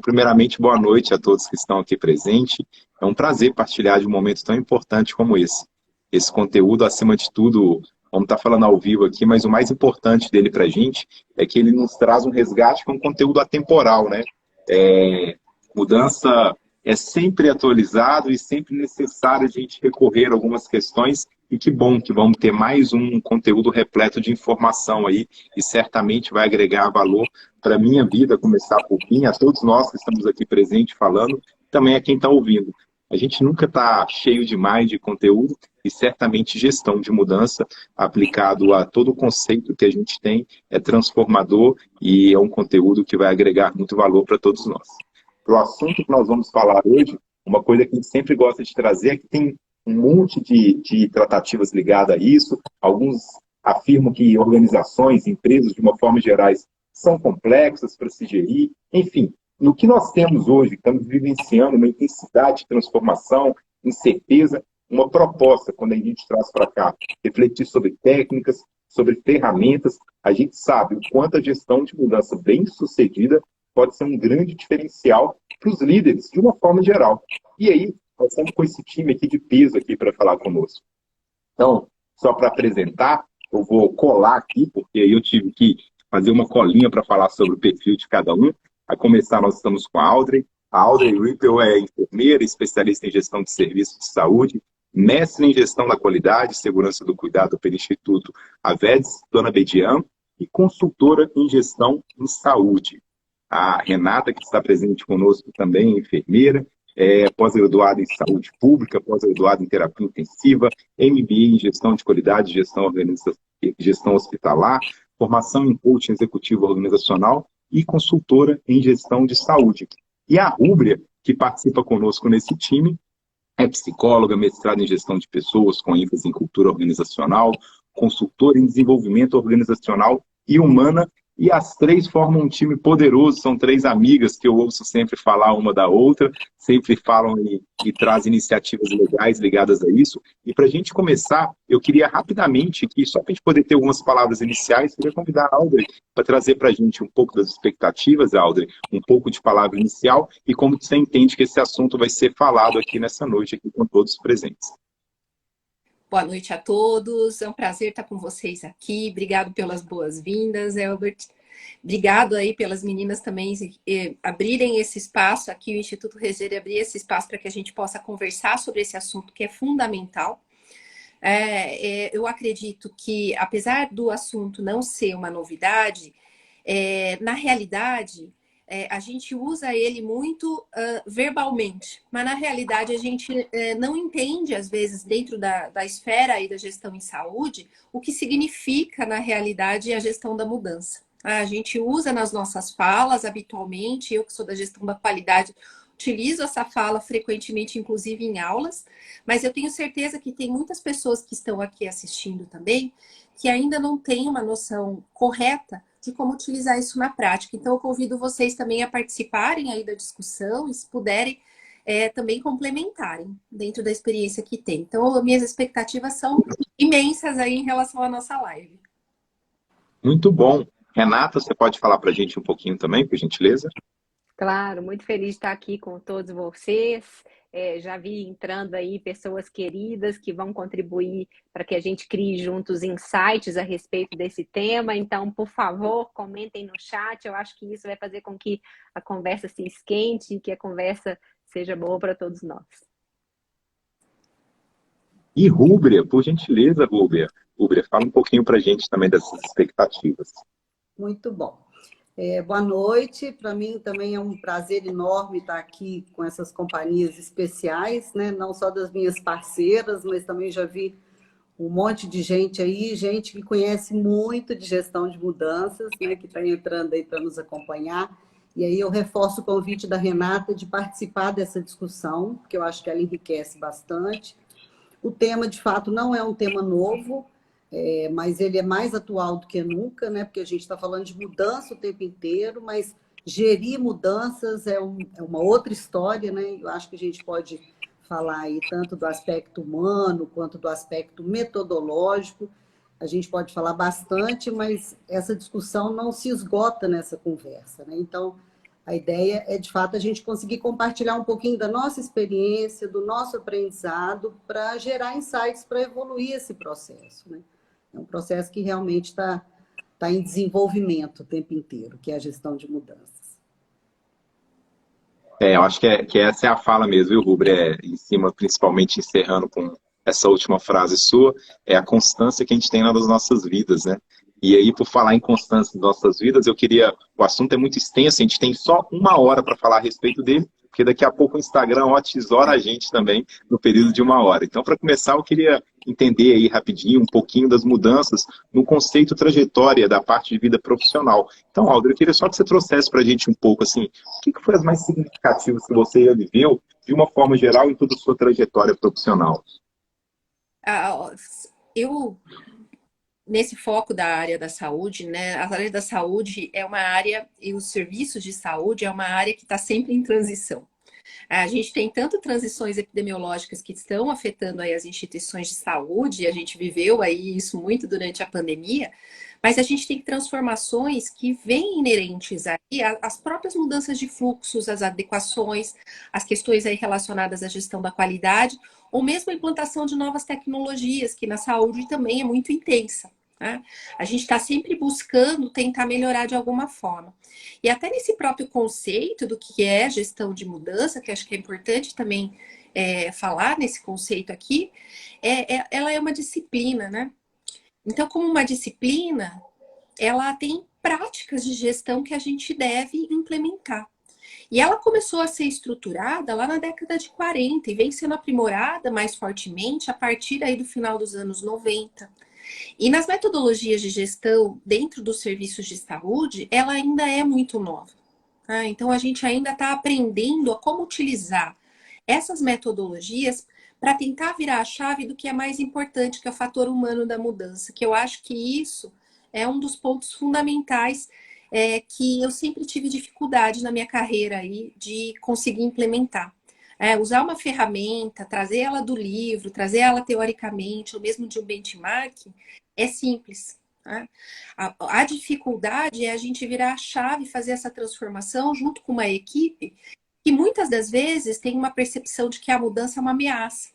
Primeiramente, boa noite a todos que estão aqui presentes. É um prazer partilhar de um momento tão importante como esse. Esse conteúdo, acima de tudo, vamos estar falando ao vivo aqui, mas o mais importante dele para a gente é que ele nos traz um resgate com um conteúdo atemporal, né? Mudança é sempre atualizado e sempre necessário a gente recorrer a algumas questões. E que bom que vamos ter mais um conteúdo repleto de informação aí e certamente vai agregar valor para a minha vida, começar por mim, a todos nós que estamos aqui presentes falando, também a quem está ouvindo. A gente nunca está cheio demais de conteúdo e certamente gestão de mudança aplicado a todo o conceito que a gente tem é transformador e é um conteúdo que vai agregar muito valor para todos nós. Para o assunto que nós vamos falar hoje, uma coisa que a gente sempre gosta de trazer é que tem um monte de tratativas ligadas a isso. Alguns afirmam que organizações, empresas, de uma forma geral, são complexas para se gerir. Enfim, no que nós temos hoje, estamos vivenciando uma intensidade de transformação, incerteza, uma proposta, quando a gente traz para cá, refletir sobre técnicas, sobre ferramentas, a gente sabe o quanto a gestão de mudança bem-sucedida pode ser um grande diferencial para os líderes, de uma forma geral. E aí, nós estamos com esse time aqui de peso aqui para falar conosco. Então, só para apresentar, eu vou colar aqui, porque eu tive que fazer uma colinha para falar sobre o perfil de cada um. A começar, nós estamos com a Audrey. A Audrey Rippel é enfermeira, especialista em gestão de serviços de saúde, mestre em gestão da qualidade e segurança do cuidado pelo Instituto Avedes, Dona Bedian, e consultora em gestão em saúde. A Renata, que está presente conosco também, enfermeira, pós-graduada em saúde pública, pós-graduada em terapia intensiva, MBA em gestão de qualidade, gestão hospitalar, formação em coaching executivo organizacional e consultora em gestão de saúde. E a Rúbria, que participa conosco nesse time, é psicóloga, mestrada em gestão de pessoas com ênfase em cultura organizacional, consultora em desenvolvimento organizacional e humana. E as três formam um time poderoso, são três amigas que eu ouço sempre falar uma da outra, sempre falam e trazem iniciativas legais ligadas a isso. E para a gente começar, eu queria rapidamente, aqui, só para a gente poder ter algumas palavras iniciais, queria convidar a Audrey para trazer para a gente um pouco das expectativas, Audrey, um pouco de palavra inicial e como você entende que esse assunto vai ser falado aqui nessa noite, aqui com todos presentes. Boa noite a todos, é um prazer estar com vocês aqui, obrigado pelas boas-vindas, Elbert. Obrigado aí pelas meninas também abrirem esse espaço aqui, o Instituto Reger abrir esse espaço para que a gente possa conversar sobre esse assunto que é fundamental. Eu acredito que, apesar do assunto não ser uma novidade, na realidade, a gente usa ele muito verbalmente, mas na realidade a gente não entende, às vezes, dentro da esfera aí da gestão em saúde, o que significa, na realidade, a gestão da mudança. A gente usa nas nossas falas habitualmente, eu que sou da gestão da qualidade, utilizo essa fala frequentemente, inclusive em aulas, mas eu tenho certeza que tem muitas pessoas que estão aqui assistindo também, que ainda não têm uma noção correta de como utilizar isso na prática. Então, eu convido vocês também a participarem aí da discussão e, se puderem, também complementarem dentro da experiência que tem. Então, minhas expectativas são imensas aí em relação à nossa live. Muito bom. Renata, você pode falar para a gente um pouquinho também, por gentileza? Claro, muito feliz de estar aqui com todos vocês. Já vi entrando aí pessoas queridas que vão contribuir para que a gente crie juntos insights a respeito desse tema. Então, por favor, comentem no chat. Eu acho que isso vai fazer com que a conversa se esquente e que a conversa seja boa para todos nós. E Rúbria, por gentileza, Rúbria, fala um pouquinho para a gente também dessas expectativas. Muito bom. Boa noite, para mim também é um prazer enorme estar aqui com essas companhias especiais, né? Não só das minhas parceiras, mas também já vi um monte de gente aí, gente que conhece muito de gestão de mudanças, né? Que está entrando aí para nos acompanhar. E aí eu reforço o convite da Renata de participar dessa discussão, porque eu acho que ela enriquece bastante. O tema, de fato, não é um tema novo, mas ele é mais atual do que nunca, né? Porque a gente está falando de mudança o tempo inteiro, mas gerir mudanças é uma outra história, né? Eu acho que a gente pode falar aí tanto do aspecto humano quanto do aspecto metodológico. A gente pode falar bastante, mas essa discussão não se esgota nessa conversa, né? Então, A ideia é, de fato, a gente conseguir compartilhar um pouquinho da nossa experiência, do nosso aprendizado, para gerar insights para evoluir esse processo, né? É um processo que realmente está em desenvolvimento o tempo inteiro, que é a gestão de mudanças. Eu acho que essa é a fala mesmo, viu, Rubra? Em cima, principalmente encerrando com essa última frase sua, é a constância que a gente tem nas nossas vidas, né? E aí, por falar em constância nas nossas vidas, o assunto é muito extenso, a gente tem só 1 hora para falar a respeito dele, porque daqui a pouco o Instagram tesoura a gente também no período de 1 hora. Então, para começar, eu queria entender aí rapidinho um pouquinho das mudanças no conceito trajetória da parte de vida profissional. Então, Aldra, eu queria só que você trouxesse para a gente um pouco, assim, o que foi as mais significativas que você já viveu, de uma forma geral, em toda a sua trajetória profissional? Nesse foco da área da saúde, né? A área da saúde é uma área, e os serviços de saúde é uma área que está sempre em transição. A gente tem tanto transições epidemiológicas que estão afetando aí as instituições de saúde, a gente viveu aí isso muito durante a pandemia, mas a gente tem transformações que vêm inerentes aí às próprias mudanças de fluxos, as adequações, as questões aí relacionadas à gestão da qualidade, ou mesmo a implantação de novas tecnologias, que na saúde também é muito intensa. Né? A gente está sempre buscando tentar melhorar de alguma forma. E até nesse próprio conceito do que é gestão de mudança, que acho que é importante também falar nesse conceito aqui, ela é uma disciplina, né? Então, como uma disciplina, ela tem práticas de gestão que a gente deve implementar. E ela começou a ser estruturada lá na década de 40 e vem sendo aprimorada mais fortemente a partir aí do final dos anos 90. E nas metodologias de gestão dentro dos serviços de saúde, ela ainda é muito nova. Tá? Então, a gente ainda está aprendendo a como utilizar essas metodologias para tentar virar a chave do que é mais importante, que é o fator humano da mudança, que eu acho que isso é um dos pontos fundamentais que eu sempre tive dificuldade na minha carreira aí de conseguir implementar. Usar uma ferramenta, trazer ela do livro, trazer ela teoricamente, ou mesmo de um benchmark, é simples. Tá? A dificuldade é a gente virar a chave, fazer essa transformação junto com uma equipe que muitas das vezes tem uma percepção de que a mudança é uma ameaça.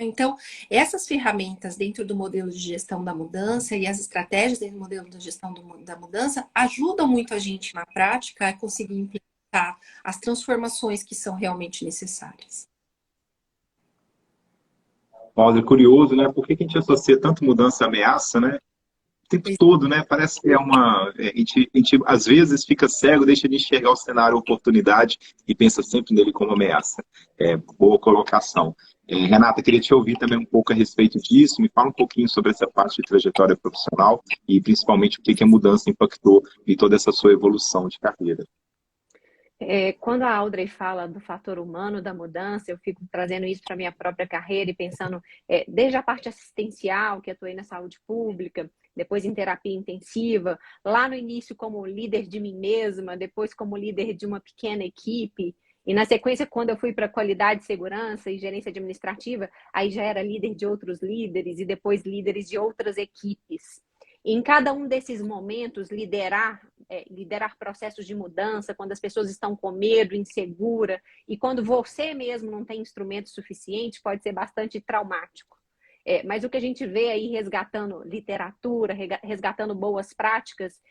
Então, essas ferramentas dentro do modelo de gestão da mudança e as estratégias dentro do modelo de gestão da mudança ajudam muito a gente na prática a conseguir implementar as transformações que são realmente necessárias. Olha, curioso, né? Por que a gente associa tanto mudança à ameaça, né? O tempo todo, né? Parece que a gente às vezes fica cego, deixa de enxergar o cenário oportunidade e pensa sempre nele como ameaça. Boa colocação. Renata, queria te ouvir também um pouco a respeito disso. Me fala um pouquinho sobre essa parte de trajetória profissional e principalmente o que a mudança impactou em toda essa sua evolução de carreira. Quando a Audrey fala do fator humano da mudança, eu fico trazendo isso para a minha própria carreira e pensando desde a parte assistencial, que atuei na saúde pública, depois em terapia intensiva, lá no início como líder de mim mesma, depois como líder de uma pequena equipe, e na sequência, quando eu fui para qualidade, segurança e gerência administrativa, aí já era líder de outros líderes e depois líderes de outras equipes. E em cada um desses momentos, liderar processos de mudança, quando as pessoas estão com medo, insegura, e quando você mesmo não tem instrumento suficiente, pode ser bastante traumático. Mas o que a gente vê aí resgatando literatura, resgatando boas práticas,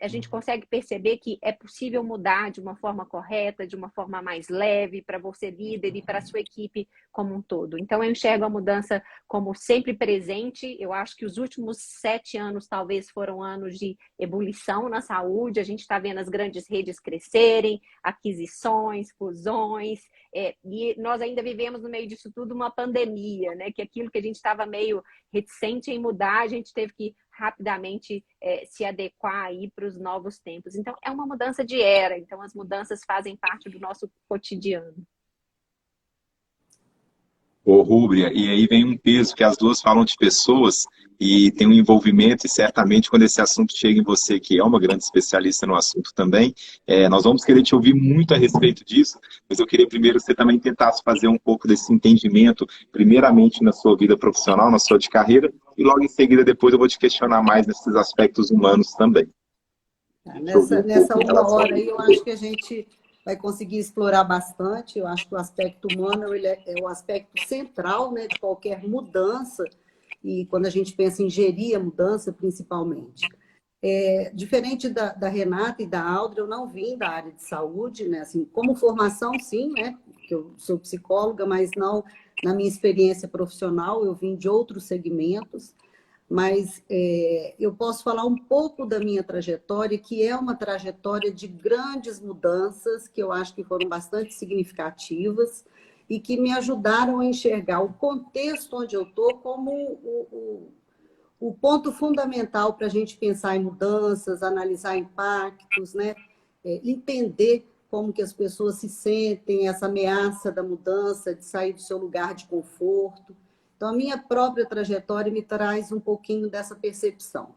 a gente consegue perceber que é possível mudar de uma forma correta, de uma forma mais leve, para você líder e para a sua equipe como um todo. Então, eu enxergo a mudança como sempre presente. Eu acho que os últimos 7 anos talvez foram anos de ebulição na saúde. A gente está vendo as grandes redes crescerem, aquisições, fusões, e nós ainda vivemos no meio disso tudo uma pandemia, né? Que aquilo que a gente estava meio reticente em mudar, a gente teve que rapidamente se adequar aí para os novos tempos. Então, é uma mudança de era. Então, as mudanças fazem parte do nosso cotidiano. Ô, Rúbria, e aí vem um peso que as duas falam de pessoas e tem um envolvimento, e certamente quando esse assunto chega em você, que é uma grande especialista no assunto também, nós vamos querer te ouvir muito a respeito disso, mas eu queria primeiro que você também tentasse fazer um pouco desse entendimento, primeiramente na sua vida profissional, na sua de carreira, e logo em seguida depois eu vou te questionar mais nesses aspectos humanos também. Nessa uma hora aí, eu acho que a gente vai conseguir explorar bastante. Eu acho que o aspecto humano ele é o aspecto central, né, de qualquer mudança, e quando a gente pensa em gerir a mudança, principalmente. Diferente da Renata e da Aldra, eu não vim da área de saúde, né? Assim, como formação, sim, né? Porque eu sou psicóloga, mas não na minha experiência profissional, eu vim de outros segmentos. Mas eu posso falar um pouco da minha trajetória, que é uma trajetória de grandes mudanças, que eu acho que foram bastante significativas e que me ajudaram a enxergar o contexto onde eu estou como o ponto fundamental para a gente pensar em mudanças, analisar impactos, né? Entender como que as pessoas se sentem, essa ameaça da mudança, de sair do seu lugar de conforto. Então, a minha própria trajetória me traz um pouquinho dessa percepção.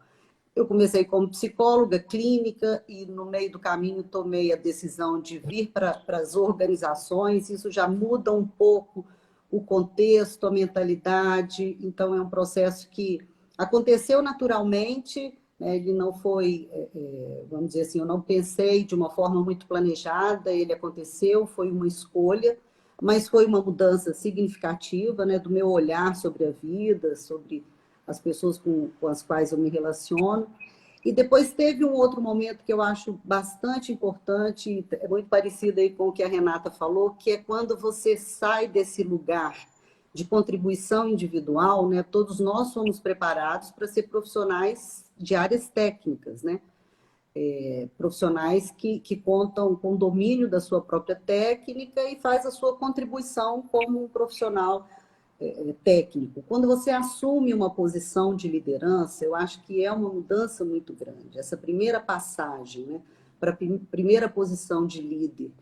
Eu comecei como psicóloga clínica e, no meio do caminho, tomei a decisão de vir para as organizações. Isso já muda um pouco o contexto, a mentalidade. Então, é um processo que aconteceu naturalmente, né? Ele não foi, vamos dizer assim, eu não pensei de uma forma muito planejada, ele aconteceu, foi uma escolha, mas foi uma mudança significativa, né, do meu olhar sobre a vida, sobre as pessoas com as quais eu me relaciono. E depois teve um outro momento que eu acho bastante importante, é muito parecido aí com o que a Renata falou, que é quando você sai desse lugar de contribuição individual, né? Todos nós somos preparados para ser profissionais de áreas técnicas, né? Profissionais que contam com o domínio da sua própria técnica e faz a sua contribuição como um profissional técnico. Quando você assume uma posição de liderança, eu acho que é uma mudança muito grande. Essa primeira passagem, né, para a primeira posição de líder,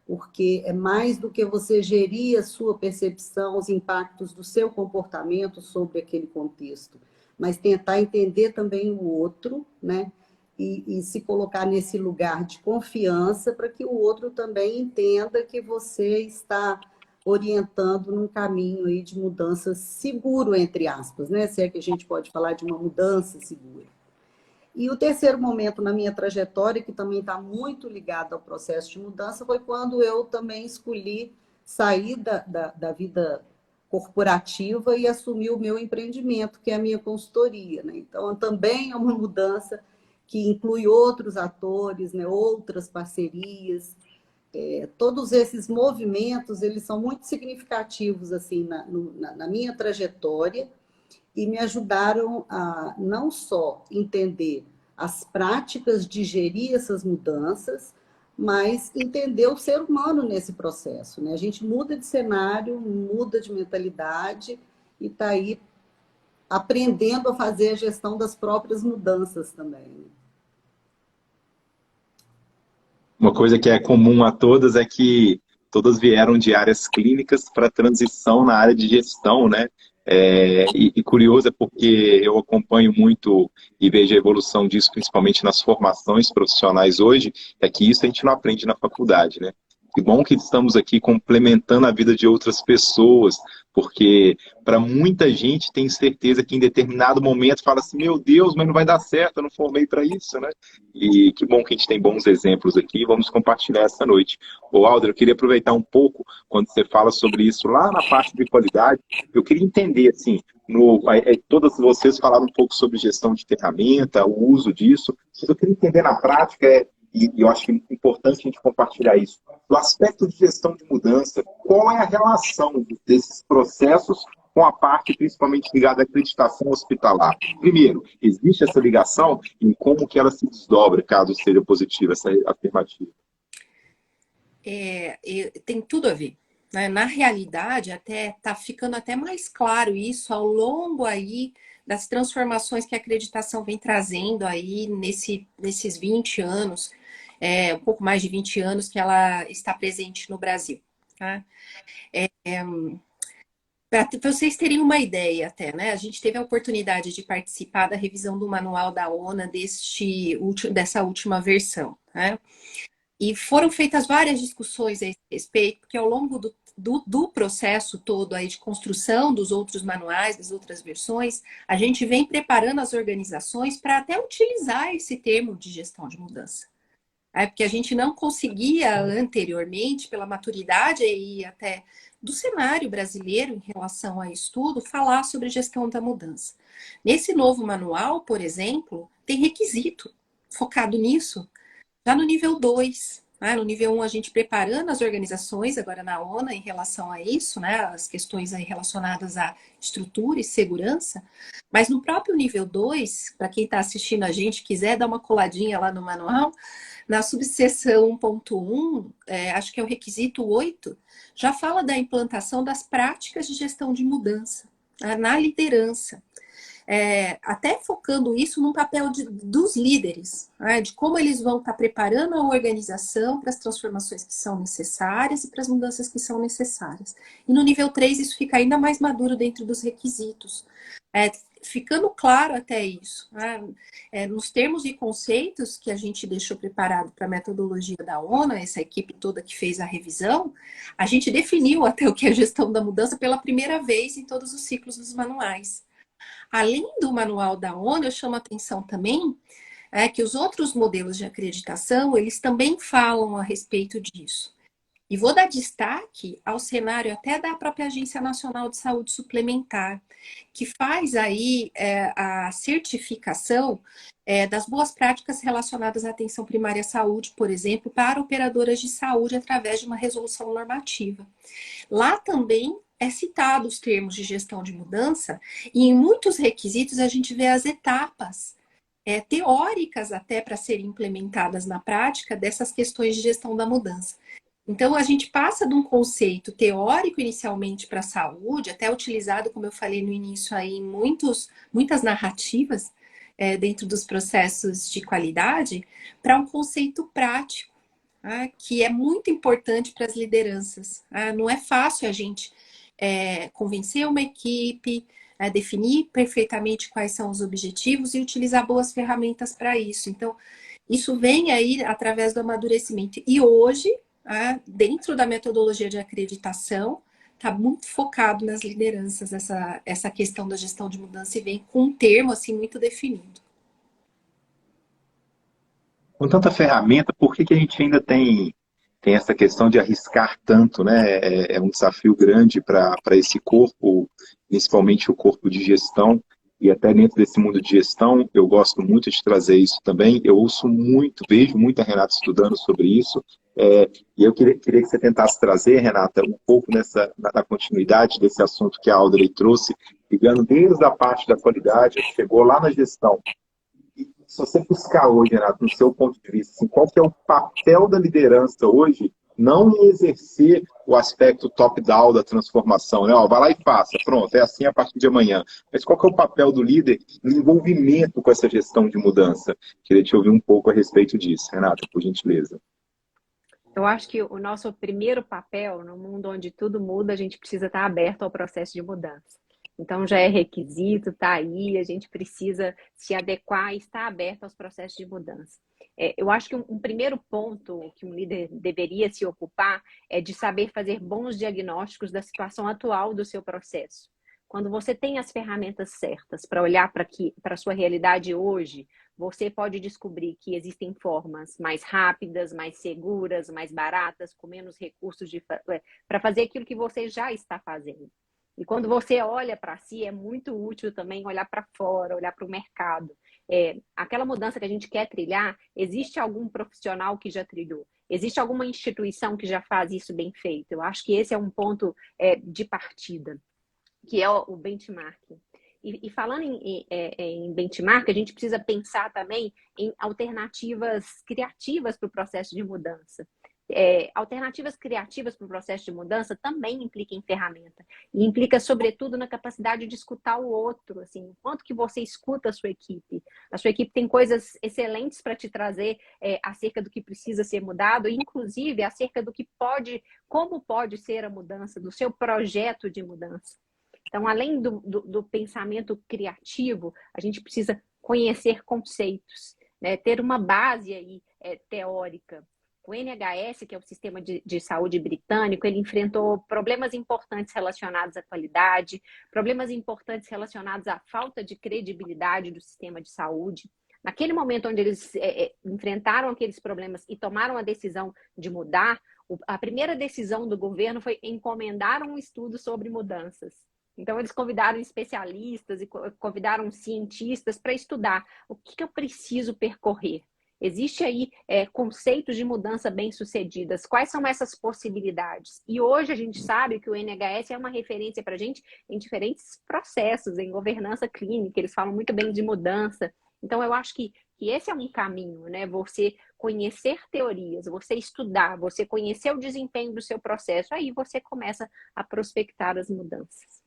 porque é mais do que você gerir a sua percepção, os impactos do seu comportamento sobre aquele contexto, mas tentar entender também o outro, né? E se colocar nesse lugar de confiança para que o outro também entenda que você está orientando num caminho aí de mudança seguro, entre aspas, né? Se é que a gente pode falar de uma mudança segura. E o terceiro momento na minha trajetória, que também está muito ligado ao processo de mudança, foi quando eu também escolhi sair da vida corporativa e assumir o meu empreendimento, que é a minha consultoria, né? Então, também é uma mudança que inclui outros atores, né? Outras parcerias. Todos esses movimentos, eles são muito significativos assim, na minha trajetória, e me ajudaram a não só entender as práticas de gerir essas mudanças, mas entender o ser humano nesse processo, né? A gente muda de cenário, muda de mentalidade e está aí aprendendo a fazer a gestão das próprias mudanças também. Uma coisa que é comum a todas é que todas vieram de áreas clínicas para transição na área de gestão, né? E curioso é porque eu acompanho muito e vejo a evolução disso, principalmente nas formações profissionais hoje, é que isso a gente não aprende na faculdade, né? Que bom que estamos aqui complementando a vida de outras pessoas, porque para muita gente tem certeza que em determinado momento fala assim, meu Deus, mas não vai dar certo, eu não formei para isso, né? E que bom que a gente tem bons exemplos aqui, vamos compartilhar essa noite. Ô, Alder, eu queria aproveitar um pouco, quando você fala sobre isso lá na parte de qualidade, eu queria entender, assim, todas vocês falaram um pouco sobre gestão de ferramenta, o uso disso, mas eu queria entender na prática, e eu acho que é importante a gente compartilhar isso, do aspecto de gestão de mudança, qual é a relação desses processos com a parte principalmente ligada à acreditação hospitalar? Primeiro, existe essa ligação e como que ela se desdobra, caso seja positiva essa afirmativa? Tem tudo a ver, né? Na realidade, até está ficando até mais claro isso ao longo aí das transformações que a acreditação vem trazendo aí nesses 20 anos, um pouco mais de 20 anos que ela está presente no Brasil. Tá? Para vocês terem uma ideia até, né? A gente teve a oportunidade de participar da revisão do manual da ONA dessa última versão, né? E foram feitas várias discussões a esse respeito, porque ao longo do processo todo aí de construção dos outros manuais, das outras versões, a gente vem preparando as organizações para até utilizar esse termo de gestão de mudança. Porque a gente não conseguia anteriormente, pela maturidade aí até do cenário brasileiro em relação a estudo, falar sobre gestão da mudança. Nesse novo manual, por exemplo, tem requisito focado nisso, já no nível 2. No nível 1, a gente preparando as organizações, agora na ONA, em relação a isso, né, as questões aí relacionadas à estrutura e segurança. Mas no próprio nível 2, para quem está assistindo a gente, quiser dar uma coladinha lá no manual, na subseção 1.1, acho que é o requisito 8, já fala da implantação das práticas de gestão de mudança, na liderança. Até focando isso no papel dos líderes, de como eles vão estar preparando a organização para as transformações que são necessárias e para as mudanças que são necessárias. E no nível 3 isso fica ainda mais maduro dentro dos requisitos, ficando claro até isso. Nos termos e conceitos que a gente deixou preparado para a metodologia da ONU, essa equipe toda que fez a revisão, a gente definiu até o que é gestão da mudança pela primeira vez em todos os ciclos dos manuais. Além do manual da ONU, eu chamo a atenção também que os outros modelos de acreditação, eles também falam a respeito disso. E vou dar destaque ao cenário até da própria Agência Nacional de Saúde Suplementar, que faz aí a certificação das boas práticas relacionadas à atenção primária à saúde, por exemplo, para operadoras de saúde através de uma resolução normativa. Lá também é citado os termos de gestão de mudança e em muitos requisitos a gente vê as etapas teóricas até para serem implementadas na prática dessas questões de gestão da mudança. Então, a gente passa de um conceito teórico inicialmente para a saúde, até utilizado, como eu falei no início, aí, em muitas narrativas dentro dos processos de qualidade, para um conceito prático, que é muito importante para as lideranças. Não é fácil a gente convencer uma equipe, definir perfeitamente quais são os objetivos e utilizar boas ferramentas para isso. Então, isso vem aí através do amadurecimento. E hoje, dentro da metodologia de acreditação, está muito focado nas lideranças, essa questão da gestão de mudança, e vem com um termo assim, muito definido. Com tanta ferramenta, por que a gente ainda tem essa questão de arriscar tanto, né? É um desafio grande para esse corpo, principalmente o corpo de gestão, e até dentro desse mundo de gestão, eu gosto muito de trazer isso também. Eu ouço muito, vejo muita Renata estudando sobre isso, e eu queria que você tentasse trazer, Renata, um pouco na continuidade desse assunto que a Audrey trouxe, ligando desde a parte da qualidade, chegou lá na gestão. Se você buscar hoje, Renato, no seu ponto de vista, assim, qual que é o papel da liderança hoje, não em exercer o aspecto top-down da transformação, né? Vai lá e faça, pronto, é assim a partir de amanhã. Mas qual que é o papel do líder no envolvimento com essa gestão de mudança? Queria te ouvir um pouco a respeito disso, Renata, por gentileza. Eu acho que o nosso primeiro papel, no mundo onde tudo muda, a gente precisa estar aberto ao processo de mudança. Então, já é requisito, está aí, a gente precisa se adequar e estar aberto aos processos de mudança. Eu acho que um primeiro ponto que um líder deveria se ocupar é de saber fazer bons diagnósticos da situação atual do seu processo. Quando você tem as ferramentas certas para olhar para a sua realidade hoje, você pode descobrir que existem formas mais rápidas, mais seguras, mais baratas, com menos recursos para fazer aquilo que você já está fazendo. E quando você olha para si, é muito útil também olhar para fora, olhar para o mercado. Aquela mudança que a gente quer trilhar, existe algum profissional que já trilhou? Existe alguma instituição que já faz isso bem feito? Eu acho que esse é um ponto de partida, que é o benchmark. E falando em benchmark, a gente precisa pensar também em alternativas criativas para o processo de mudança. Alternativas criativas para o processo de mudança também implica em ferramenta. E implica, sobretudo, na capacidade de escutar o outro. Assim, o quanto que você escuta a sua equipe. A sua equipe tem coisas excelentes para te trazer acerca do que precisa ser mudado, inclusive acerca do que como pode ser a mudança, do seu projeto de mudança. Então, além do pensamento criativo, a gente precisa conhecer conceitos, né? Ter uma base aí teórica. O NHS, que é o sistema de saúde britânico, ele enfrentou problemas importantes relacionados à qualidade, problemas importantes relacionados à falta de credibilidade do sistema de saúde. Naquele momento onde eles enfrentaram aqueles problemas e tomaram a decisão de mudar, a primeira decisão do governo foi encomendar um estudo sobre mudanças. Então, eles convidaram especialistas e convidaram cientistas para estudar o que eu preciso percorrer. Existe aí conceitos de mudança bem-sucedidas. Quais são essas possibilidades? E hoje a gente sabe que o NHS é uma referência para a gente em diferentes processos, em governança clínica. Eles falam muito bem de mudança. Então, eu acho que esse é um caminho, né? Você conhecer teorias, você estudar, você conhecer o desempenho do seu processo. Aí você começa a prospectar as mudanças.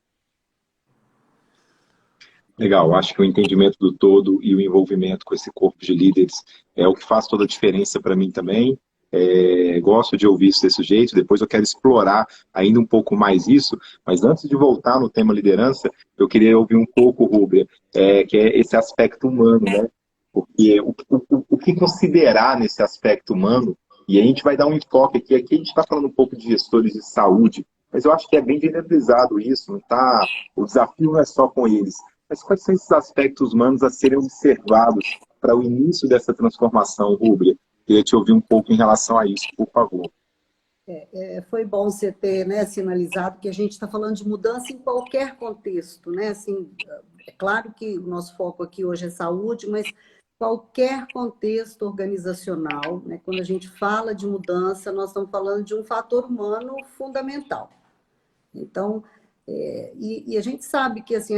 Legal, acho que o entendimento do todo e o envolvimento com esse corpo de líderes é o que faz toda a diferença para mim também. Gosto de ouvir isso desse jeito, depois eu quero explorar ainda um pouco mais isso, mas antes de voltar no tema liderança, eu queria ouvir um pouco, Rúbia, que é esse aspecto humano, né? Porque o que considerar nesse aspecto humano, e a gente vai dar um enfoque aqui a gente está falando um pouco de gestores de saúde, mas eu acho que é bem generalizado isso, não tá? O desafio não é só com eles. Mas quais são esses aspectos humanos a serem observados para o início dessa transformação, Rúbia? Queria te ouvir um pouco em relação a isso, por favor. Foi bom você ter, né, sinalizado que a gente está falando de mudança em qualquer contexto, né? Assim, é claro que o nosso foco aqui hoje é saúde, mas qualquer contexto organizacional, né? Quando a gente fala de mudança, nós estamos falando de um fator humano fundamental. Então, e a gente sabe que assim,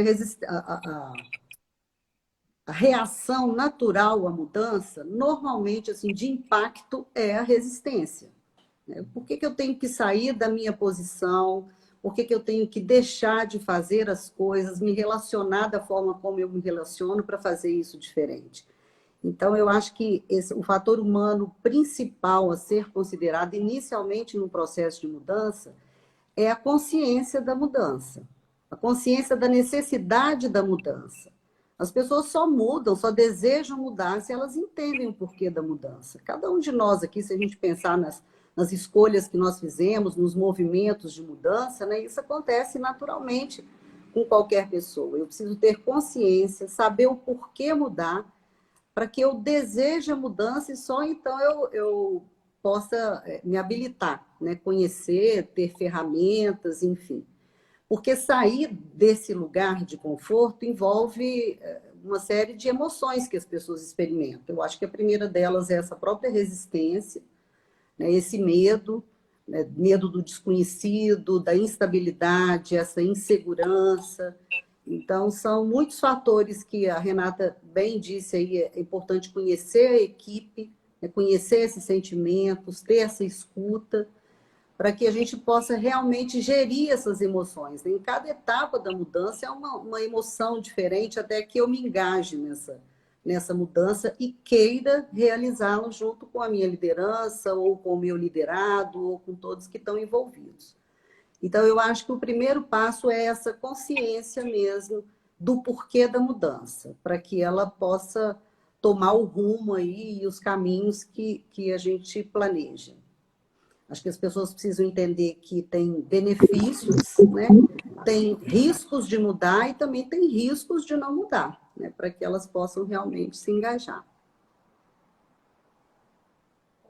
a reação natural à mudança, normalmente, assim, de impacto, é a resistência. Né? Por que eu tenho que sair da minha posição? Por que eu tenho que deixar de fazer as coisas, me relacionar da forma como eu me relaciono para fazer isso diferente? Então, eu acho que o fator humano principal a ser considerado inicialmente no processo de mudança é a consciência da mudança, a consciência da necessidade da mudança. As pessoas só mudam, só desejam mudar se elas entendem o porquê da mudança. Cada um de nós aqui, se a gente pensar nas escolhas que nós fizemos, nos movimentos de mudança, né, isso acontece naturalmente com qualquer pessoa. Eu preciso ter consciência, saber o porquê mudar, para que eu deseje a mudança e só então eu possa me habilitar, né? Conhecer, ter ferramentas, enfim. Porque sair desse lugar de conforto envolve uma série de emoções que as pessoas experimentam. Eu acho que a primeira delas é essa própria resistência, né? Esse medo, né? Medo do desconhecido, da instabilidade, essa insegurança. Então, são muitos fatores que a Renata bem disse aí, é importante conhecer a equipe, conhecer esses sentimentos, ter essa escuta, para que a gente possa realmente gerir essas emoções. Em cada etapa da mudança é uma emoção diferente, até que eu me engaje nessa mudança e queira realizá-la junto com a minha liderança, ou com o meu liderado, ou com todos que estão envolvidos. Então, eu acho que o primeiro passo é essa consciência mesmo do porquê da mudança, para que ela possa tomar o rumo aí e os caminhos que a gente planeja. Acho que as pessoas precisam entender que tem benefícios, né? Tem riscos de mudar e também tem riscos de não mudar, né? Para que elas possam realmente se engajar.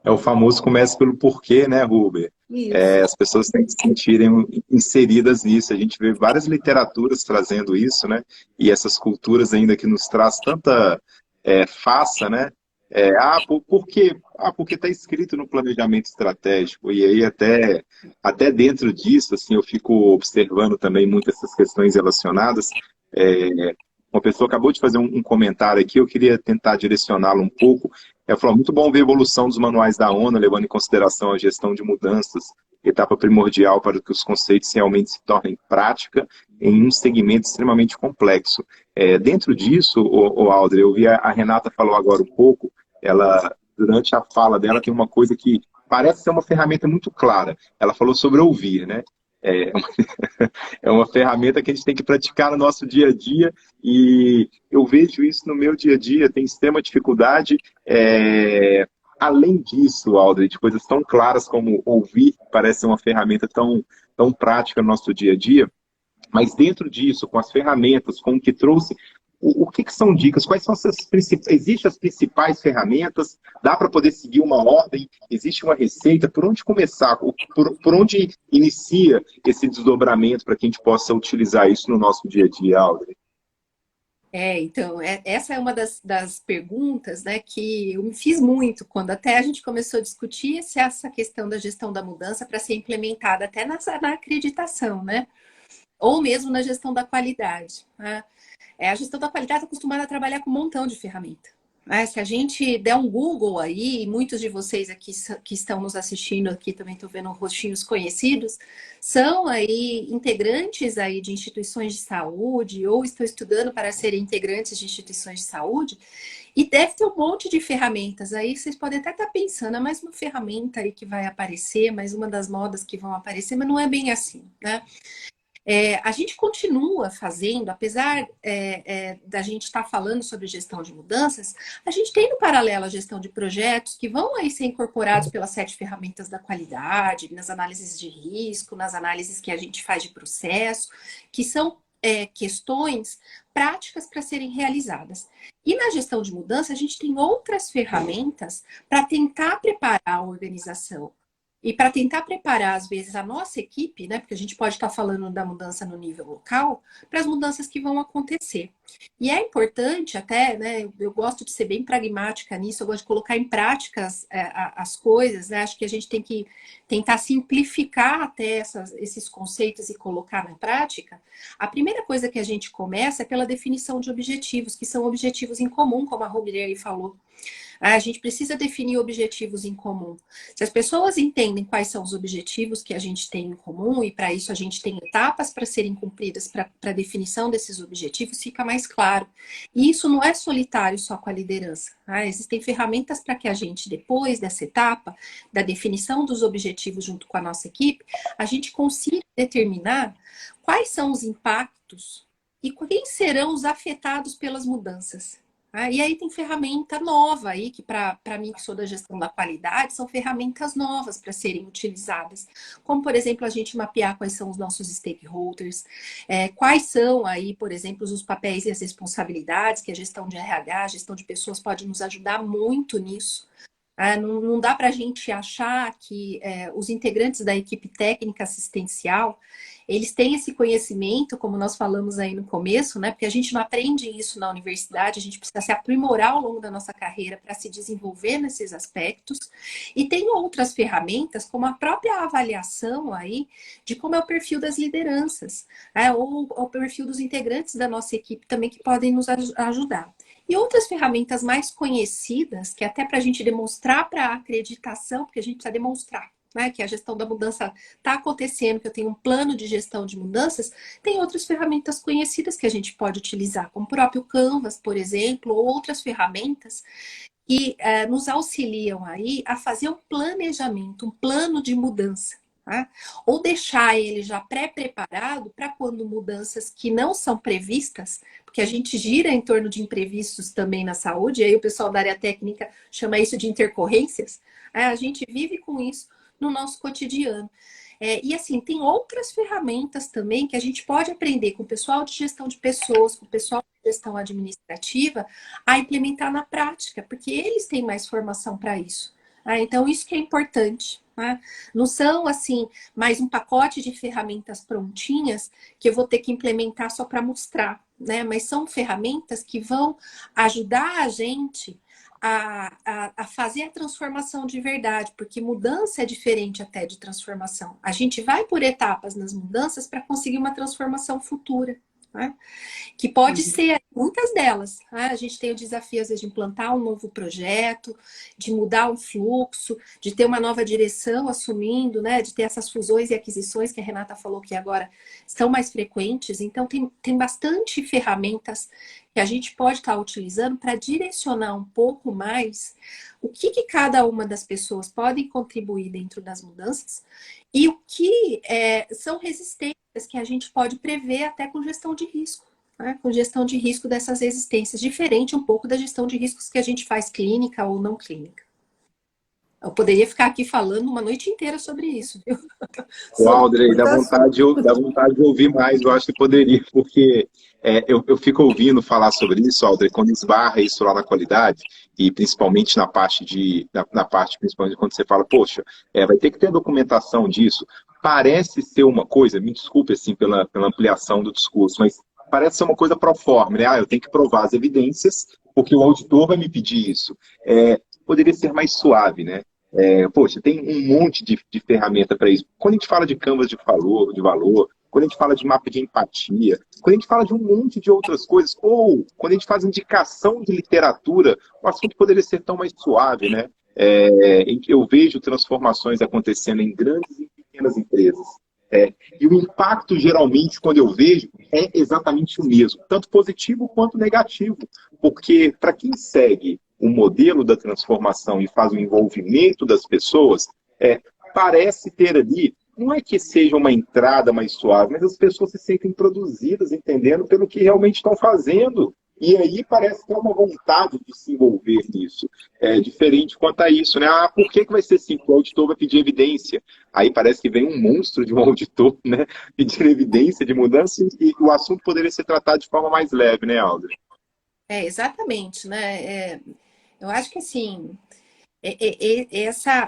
É o famoso começa pelo porquê, né, Rúbia? As pessoas têm que se sentirem inseridas nisso. A gente vê várias literaturas trazendo isso, né? E essas culturas ainda que nos traz tanta faça, né? Por quê? Porque está escrito no planejamento estratégico. E aí até dentro disso, assim, eu fico observando também muito essas questões relacionadas. Uma pessoa acabou de fazer um comentário aqui, eu queria tentar direcioná-lo um pouco. Ela falou, muito bom ver a evolução dos manuais da ONU, levando em consideração a gestão de mudanças, etapa primordial para que os conceitos realmente se tornem prática em um segmento extremamente complexo. Dentro disso, Aldre, eu vi a Renata falou agora um pouco, ela, durante a fala dela, tem uma coisa que parece ser uma ferramenta muito clara. Ela falou sobre ouvir, né? É uma ferramenta que a gente tem que praticar no nosso dia a dia e eu vejo isso no meu dia a dia, tenho extrema dificuldade além disso, Aldred, coisas tão claras como ouvir, parece ser uma ferramenta tão prática no nosso dia a dia, mas dentro disso, com as ferramentas, com o que trouxe, o que são dicas? Quais são essas principais? Existem as principais ferramentas? Dá para poder seguir uma ordem? Existe uma receita? Por onde começar? Por onde inicia esse desdobramento para que a gente possa utilizar isso no nosso dia a dia, Aldred? Então, essa é uma das perguntas, né, que eu me fiz muito quando até a gente começou a discutir se essa questão da gestão da mudança para ser implementada até na acreditação, né? Ou mesmo na gestão da qualidade, né? A gestão da qualidade está acostumada a trabalhar com um montão de ferramentas, né? Se a gente der um Google aí, e muitos de vocês aqui que estão nos assistindo aqui, também estou vendo rostinhos conhecidos, são aí integrantes aí de instituições de saúde ou estão estudando para serem integrantes de instituições de saúde, e deve ter um monte de ferramentas. Aí vocês podem até estar pensando, mais uma ferramenta aí que vai aparecer, mais uma das modas que vão aparecer, mas não é bem assim, né? A gente continua fazendo, apesar da gente estar falando sobre gestão de mudanças, a gente tem no paralelo a gestão de projetos que vão aí ser incorporados pelas 7 ferramentas da qualidade, nas análises de risco, nas análises que a gente faz de processo, que são questões práticas para serem realizadas. E na gestão de mudança, a gente tem outras ferramentas para tentar preparar a organização. E para tentar preparar, às vezes, a nossa equipe, né? Porque a gente pode estar falando da mudança no nível local, para as mudanças que vão acontecer. E é importante até, né? Eu gosto de ser bem pragmática nisso, eu gosto de colocar em prática as coisas, né? Acho que a gente tem que tentar simplificar até esses conceitos e colocar na prática. A primeira coisa que a gente começa é pela definição de objetivos, que são objetivos em comum, como a Roberta aí falou. A gente precisa definir objetivos em comum. Se as pessoas entendem quais são os objetivos que a gente tem em comum, e para isso a gente tem etapas para serem cumpridas para a definição desses objetivos, fica mais claro. E isso não é solitário só com a liderança. Existem ferramentas para que a gente, depois dessa etapa, da definição dos objetivos junto com a nossa equipe, a gente consiga determinar quais são os impactos e quem serão os afetados pelas mudanças. E aí tem ferramenta nova aí, que para mim, que sou da gestão da qualidade, são ferramentas novas para serem utilizadas. Como, por exemplo, a gente mapear quais são os nossos stakeholders, quais são aí, por exemplo, os papéis e as responsabilidades, que a gestão de RH, a gestão de pessoas pode nos ajudar muito nisso. Não dá para a gente achar que os integrantes da equipe técnica assistencial, eles têm esse conhecimento, como nós falamos aí no começo, né? Porque a gente não aprende isso na universidade, a gente precisa se aprimorar ao longo da nossa carreira para se desenvolver nesses aspectos. E tem outras ferramentas, como a própria avaliação aí, de como é o perfil das lideranças, ou o perfil dos integrantes da nossa equipe também, que podem nos ajudar. E outras ferramentas mais conhecidas, que até para a gente demonstrar para a acreditação, porque a gente precisa demonstrar, né, que a gestão da mudança está acontecendo, que eu tenho um plano de gestão de mudanças, tem outras ferramentas conhecidas que a gente pode utilizar, como o próprio Canvas, por exemplo, ou outras ferramentas que nos auxiliam aí a fazer um planejamento, um plano de mudança. Tá? Ou deixar ele já pré-preparado para quando mudanças que não são previstas, porque a gente gira em torno de imprevistos também na saúde, e aí o pessoal da área técnica chama isso de intercorrências, a gente vive com isso no nosso cotidiano. E assim, tem outras ferramentas também que a gente pode aprender com o pessoal de gestão de pessoas, com o pessoal de gestão administrativa, a implementar na prática, porque eles têm mais formação para isso. Então, isso que é importante. Não são, assim, mais um pacote de ferramentas prontinhas que eu vou ter que implementar só para mostrar, né? Mas são ferramentas que vão ajudar a gente a fazer a transformação de verdade, porque mudança é diferente até de transformação. A gente vai por etapas nas mudanças para conseguir uma transformação futura. Né? Que pode ser muitas delas. A gente tem o desafio, às vezes, de implantar um novo projeto, de mudar um fluxo, de ter uma nova direção assumindo, né? De ter essas fusões e aquisições que a Renata falou que agora estão mais frequentes. Então, tem bastante ferramentas que a gente pode estar utilizando para direcionar um pouco mais o que cada uma das pessoas podem contribuir dentro das mudanças e o que são resistências que a gente pode prever até com gestão de risco, né? Com gestão de risco dessas resistências, diferente um pouco da gestão de riscos que a gente faz clínica ou não clínica. Eu poderia ficar aqui falando uma noite inteira sobre isso, viu? O Aldrey, dá Muitas- vontade de ouvir mais, eu acho que poderia, porque eu fico ouvindo falar sobre isso, Aldrey, quando esbarra isso lá na qualidade, e principalmente na parte, principalmente quando você fala, poxa, vai ter que ter documentação disso. Parece ser uma coisa, me desculpe assim pela ampliação do discurso, mas parece ser uma coisa pro forma, né? Ah, eu tenho que provar as evidências, porque o auditor vai me pedir isso. Poderia ser mais suave, né? Poxa, tem um monte de ferramenta para isso. Quando a gente fala de canvas de valor, quando a gente fala de mapa de empatia, quando a gente fala de um monte de outras coisas, ou quando a gente faz indicação de literatura, o assunto poderia ser tão mais suave, né? Eu vejo transformações acontecendo em grandes e pequenas empresas. E o impacto, geralmente, quando eu vejo, é exatamente o mesmo, tanto positivo quanto negativo. Porque, para quem segue o modelo da transformação e faz o envolvimento das pessoas, parece ter ali, não é que seja uma entrada mais suave, mas as pessoas se sentem produzidas, entendendo pelo que realmente estão fazendo. E aí parece que há uma vontade de se envolver nisso. É diferente quanto a isso, né? Ah, por que vai ser assim? O auditor vai pedir evidência. Aí parece que vem um monstro de um auditor, né? Pedir evidência de mudança e o assunto poderia ser tratado de forma mais leve, né, Aldrin? Exatamente, né? Eu acho que assim,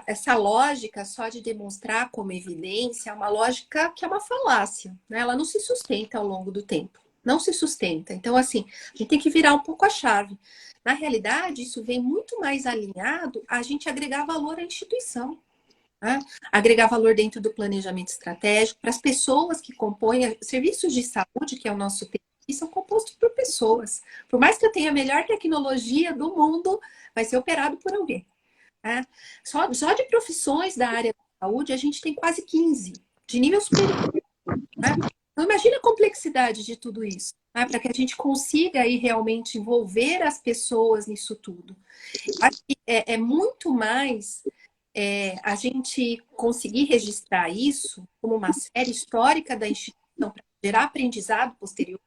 essa lógica só de demonstrar como evidência é uma lógica que é uma falácia, né? Ela não se sustenta ao longo do tempo. Não se sustenta. Então, assim, a gente tem que virar um pouco a chave. Na realidade, isso vem muito mais alinhado a gente agregar valor à instituição, né? Agregar valor dentro do planejamento estratégico para as pessoas que compõem serviços de saúde, que é o nosso tema, e são compostos por pessoas. Por mais que eu tenha a melhor tecnologia do mundo, vai ser operado por alguém, né? Só de profissões da área da saúde, a gente tem quase 15, de nível superior, né? Então, imagina a complexidade de tudo isso, né? Para que a gente consiga aí realmente envolver as pessoas nisso tudo. Acho que é muito mais a gente conseguir registrar isso como uma série histórica da instituição para gerar aprendizado posterior,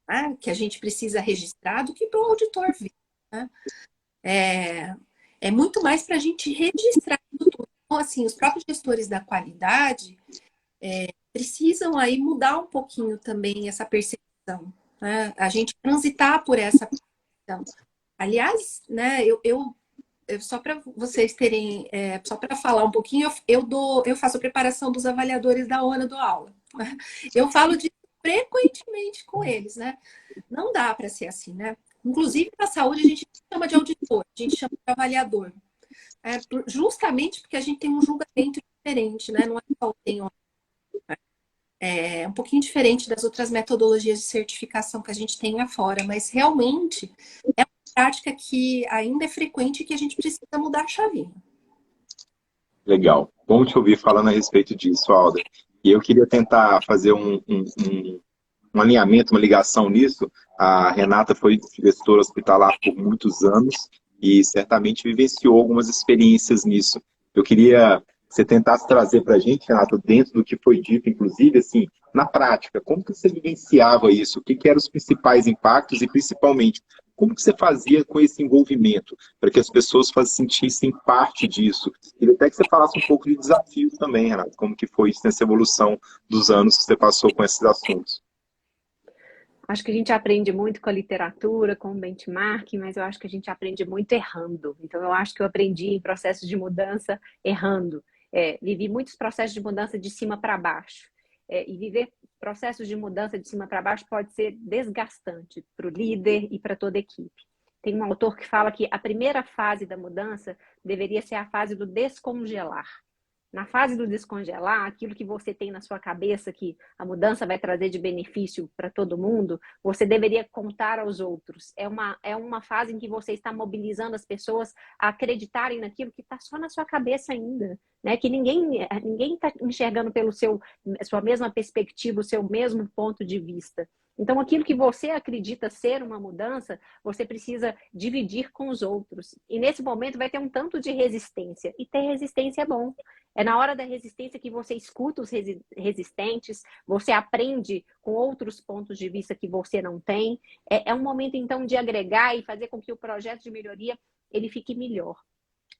né? Que a gente precisa registrar do que para o auditor ver, né? É muito mais para a gente registrar tudo. Então, assim, os próprios gestores da qualidade precisam aí mudar um pouquinho também essa percepção, né? A gente transitar por essa percepção. Aliás, né, só para vocês terem, só para falar um pouquinho, eu faço a preparação dos avaliadores da ONU, dou aula. Eu falo disso frequentemente com eles, né? Não dá para ser assim, né? Inclusive, na saúde, a gente chama de auditor, a gente chama de avaliador. Justamente porque a gente tem um julgamento diferente, né? Não é só tem um pouquinho diferente das outras metodologias de certificação que a gente tem lá fora, mas realmente é uma prática que ainda é frequente e que a gente precisa mudar a chavinha. Legal. Bom te ouvir falando a respeito disso, Alda. E eu queria tentar fazer um alinhamento, uma ligação nisso. A Renata foi gestora hospitalar por muitos anos e certamente vivenciou algumas experiências nisso. Eu queria que você tentasse trazer para a gente, Renata, dentro do que foi dito, inclusive, assim, na prática, como que você vivenciava isso? O que eram os principais impactos e, principalmente, como que você fazia com esse envolvimento, para que as pessoas sentissem parte disso? Queria até que você falasse um pouco de desafios também, Renata, como que foi isso nessa evolução dos anos que você passou com esses assuntos. Acho que a gente aprende muito com a literatura, com o benchmarking, mas eu acho que a gente aprende muito errando. Então, eu acho que eu aprendi em processos de mudança errando. Vivi muitos processos de mudança de cima para baixo. E viver processos de mudança de cima para baixo pode ser desgastante para o líder e para toda a equipe. Tem um autor que fala que a primeira fase da mudança deveria ser a fase do descongelar. Na fase do descongelar, aquilo que você tem na sua cabeça que a mudança vai trazer de benefício para todo mundo, você deveria contar aos outros. É uma fase em que você está mobilizando as pessoas a acreditarem naquilo que está só na sua cabeça ainda, né? Que ninguém está enxergando pelo sua mesma perspectiva, o seu mesmo ponto de vista. Então, aquilo que você acredita ser uma mudança, você precisa dividir com os outros. E nesse momento vai ter um tanto de resistência. E ter resistência é bom. É na hora da resistência que você escuta os resistentes, você aprende com outros pontos de vista que você não tem. É um momento, então, de agregar e fazer com que o projeto de melhoria ele fique melhor.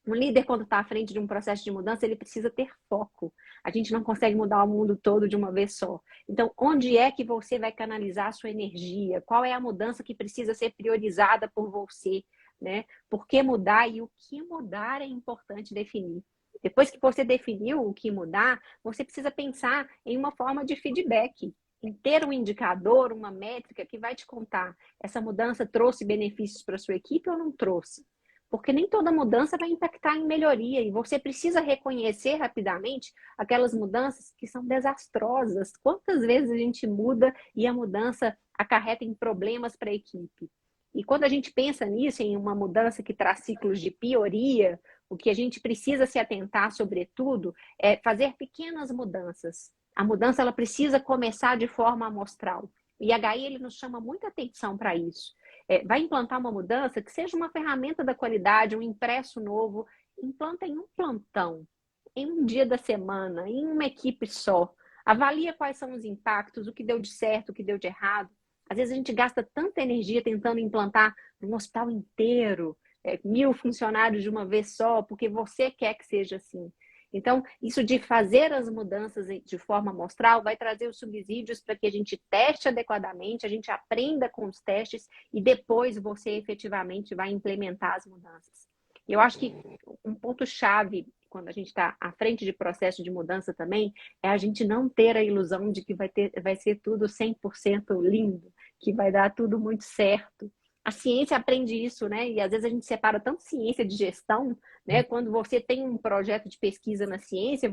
Um líder, quando está à frente de um processo de mudança, ele precisa ter foco. A gente não consegue mudar o mundo todo de uma vez só. Então, onde é que você vai canalizar a sua energia? Qual é a mudança que precisa ser priorizada por você? Né? Por que mudar e o que mudar é importante definir. Depois que você definiu o que mudar, você precisa pensar em uma forma de feedback, em ter um indicador, uma métrica que vai te contar: essa mudança trouxe benefícios para a sua equipe ou não trouxe? Porque nem toda mudança vai impactar em melhoria e você precisa reconhecer rapidamente aquelas mudanças que são desastrosas. Quantas vezes a gente muda e a mudança acarreta em problemas para a equipe? E quando a gente pensa nisso, em uma mudança que traz ciclos de pioria, o que a gente precisa se atentar, sobretudo, é fazer pequenas mudanças. A mudança ela precisa começar de forma amostral. E a HI ele nos chama muita atenção para isso. Vai implantar uma mudança que seja uma ferramenta da qualidade, um impresso novo, implanta em um plantão, em um dia da semana, em uma equipe só. Avalia quais são os impactos, o que deu de certo, o que deu de errado. Às vezes a gente gasta tanta energia tentando implantar um hospital inteiro, 1000 funcionários de uma vez só, porque você quer que seja assim. Então, isso de fazer as mudanças de forma amostral vai trazer os subsídios para que a gente teste adequadamente, a gente aprenda com os testes e depois você efetivamente vai implementar as mudanças. Eu acho que um ponto-chave quando a gente está à frente de processo de mudança também é a gente não ter a ilusão de que vai ser tudo 100% lindo, que vai dar tudo muito certo. A ciência aprende isso, né? E às vezes a gente separa tanto ciência de gestão, né? Quando você tem um projeto de pesquisa na ciência,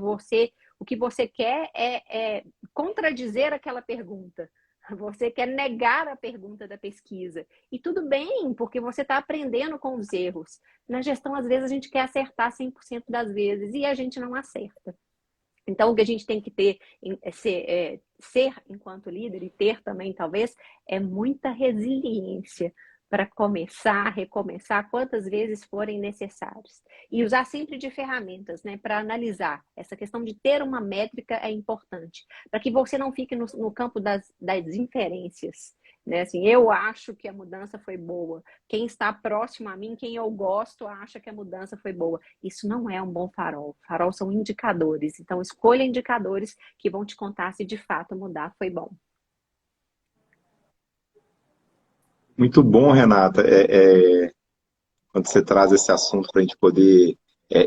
o que você quer é contradizer aquela pergunta. Você quer negar a pergunta da pesquisa. E tudo bem, porque você está aprendendo com os erros. Na gestão, às vezes, a gente quer acertar 100% das vezes e a gente não acerta. Então, o que a gente tem que ter, ser enquanto líder e ter também, talvez, é muita resiliência para começar, recomeçar quantas vezes forem necessários. E usar sempre de ferramentas, né, para analisar. Essa questão de ter uma métrica é importante, para que você não fique no campo das inferências. Né? Assim, eu acho que a mudança foi boa. Quem está próximo a mim, quem eu gosto, acha que a mudança foi boa. Isso não é um bom farol. Farol são indicadores. Então, escolha indicadores que vão te contar se de fato mudar foi bom. Muito bom, Renata. Quando você traz esse assunto para a gente poder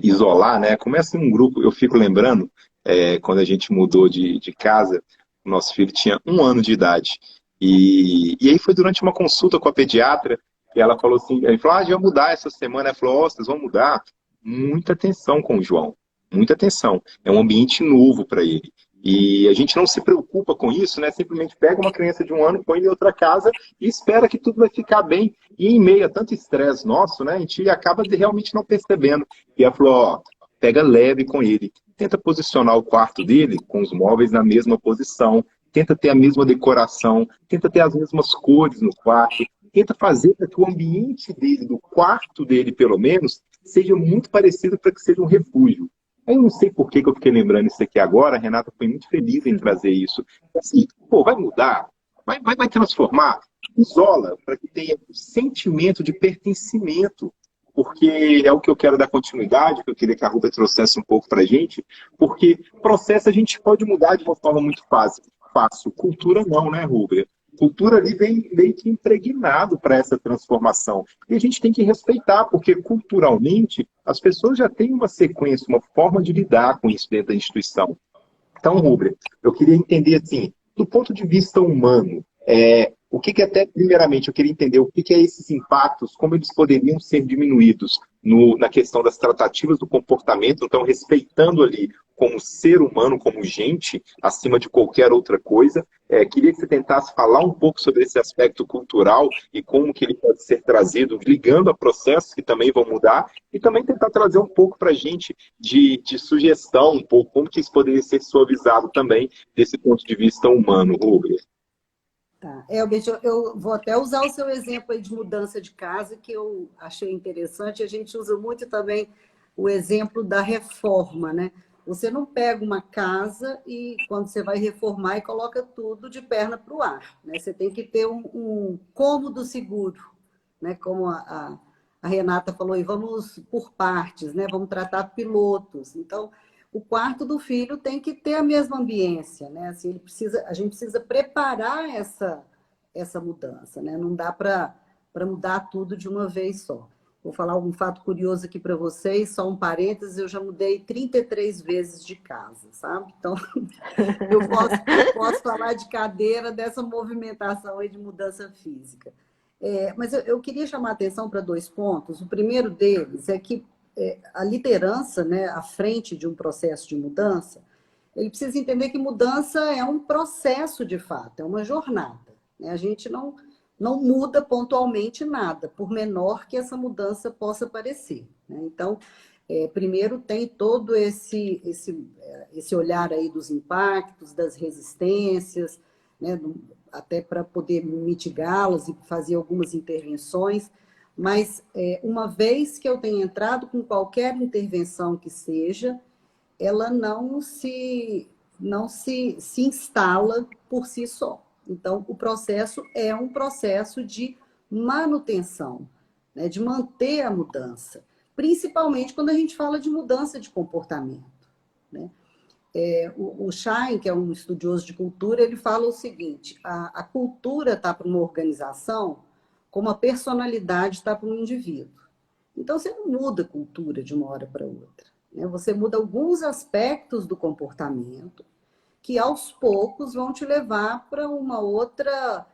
isolar, né? Começa em um grupo, eu fico lembrando, quando a gente mudou de casa, o nosso filho tinha 1 ano de idade. E aí foi durante uma consulta com a pediatra, e ela falou assim, ele falou, já vou mudar essa semana. Ela falou, vocês vão mudar? Muita atenção com o João, muita atenção. É um ambiente novo para ele. E a gente não se preocupa com isso, né? Simplesmente pega uma criança de 1 ano, põe em outra casa e espera que tudo vai ficar bem. E em meio a tanto estresse nosso, né? A gente acaba realmente não percebendo. E ela falou, ó, pega leve com ele. Tenta posicionar o quarto dele com os móveis na mesma posição. Tenta ter a mesma decoração. Tenta ter as mesmas cores no quarto. Tenta fazer para que o ambiente dele, do quarto dele pelo menos, seja muito parecido para que seja um refúgio. Eu não sei por que eu fiquei lembrando isso aqui agora, a Renata foi muito feliz em trazer isso. Assim, pô, vai mudar? Vai transformar? Isola, para que tenha um sentimento de pertencimento, porque é o que eu quero dar continuidade, que eu queria que a Rúbia trouxesse um pouco para a gente, porque processo a gente pode mudar de uma forma muito fácil. Cultura não, né, Rúbia? Cultura ali vem meio que impregnado para essa transformação. E a gente tem que respeitar, porque culturalmente as pessoas já têm uma sequência, uma forma de lidar com isso dentro da instituição. Então, Rubra, eu queria entender, assim, do ponto de vista humano, o que até, primeiramente, eu queria entender o que é esses impactos, como eles poderiam ser diminuídos na questão das tratativas do comportamento, então, respeitando ali como ser humano, como gente, acima de qualquer outra coisa. Queria que você tentasse falar um pouco sobre esse aspecto cultural e como que ele pode ser trazido, ligando a processos que também vão mudar, e também tentar trazer um pouco para a gente de sugestão, um pouco, como que isso poderia ser suavizado também desse ponto de vista humano, Rubens. Tá. Elbert, eu vou até usar o seu exemplo aí de mudança de casa, que eu achei interessante. A gente usa muito também o exemplo da reforma, né? Você não pega uma casa e, quando você vai reformar, e coloca tudo de perna para o ar, né? Você tem que ter um cômodo seguro, né? Como a a Renata falou, e vamos por partes, né? Vamos tratar pilotos. Então, o quarto do filho tem que ter a mesma ambiência, né? Assim, a gente precisa preparar essa mudança, né? Não dá para mudar tudo de uma vez só. Vou falar um fato curioso aqui para vocês, só um parênteses, eu já mudei 33 vezes de casa, sabe? Então, eu posso falar de cadeira dessa movimentação aí de mudança física. Mas eu queria chamar a atenção para 2 pontos. O primeiro deles é que a liderança, né, à frente de um processo de mudança, ele precisa entender que mudança é um processo de fato, é uma jornada, né? A gente não muda pontualmente nada, por menor que essa mudança possa parecer, né? Então, primeiro tem todo esse olhar aí dos impactos, das resistências, né? Até para poder mitigá-las e fazer algumas intervenções, mas uma vez que eu tenha entrado com qualquer intervenção que seja, ela não se instala por si só. Então, o processo é um processo de manutenção, né, de manter a mudança, principalmente quando a gente fala de mudança de comportamento, né? O Schein, que é um estudioso de cultura, ele fala o seguinte, a cultura está para uma organização como a personalidade está para um indivíduo. Então, você não muda a cultura de uma hora para outra, né? Você muda alguns aspectos do comportamento que, aos poucos, vão te levar para uma outra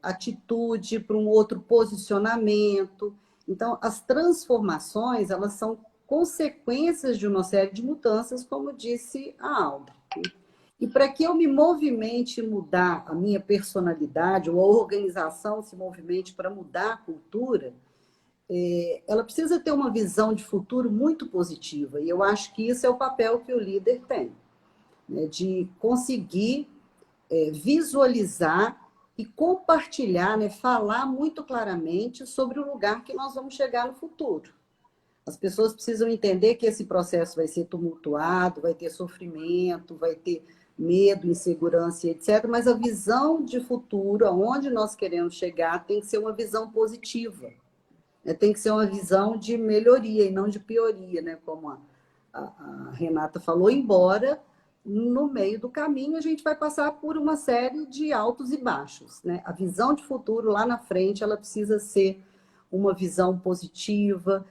atitude, para um outro posicionamento. Então, as transformações, elas são consequências de uma série de mudanças, como disse a Alda. E para que eu me movimente mudar a minha personalidade, ou a organização se movimente para mudar a cultura, ela precisa ter uma visão de futuro muito positiva. E eu acho que isso é o papel que o líder tem, né? De conseguir visualizar e compartilhar, né? Falar muito claramente sobre o lugar que nós vamos chegar no futuro. As pessoas precisam entender que esse processo vai ser tumultuado, vai ter sofrimento, vai ter medo, insegurança, etc. Mas a visão de futuro, aonde nós queremos chegar, tem que ser uma visão positiva. Tem que ser uma visão de melhoria e não de pioria, né? Como a Renata falou, embora no meio do caminho a gente vai passar por uma série de altos e baixos, né? A visão de futuro lá na frente, ela precisa ser uma visão positiva,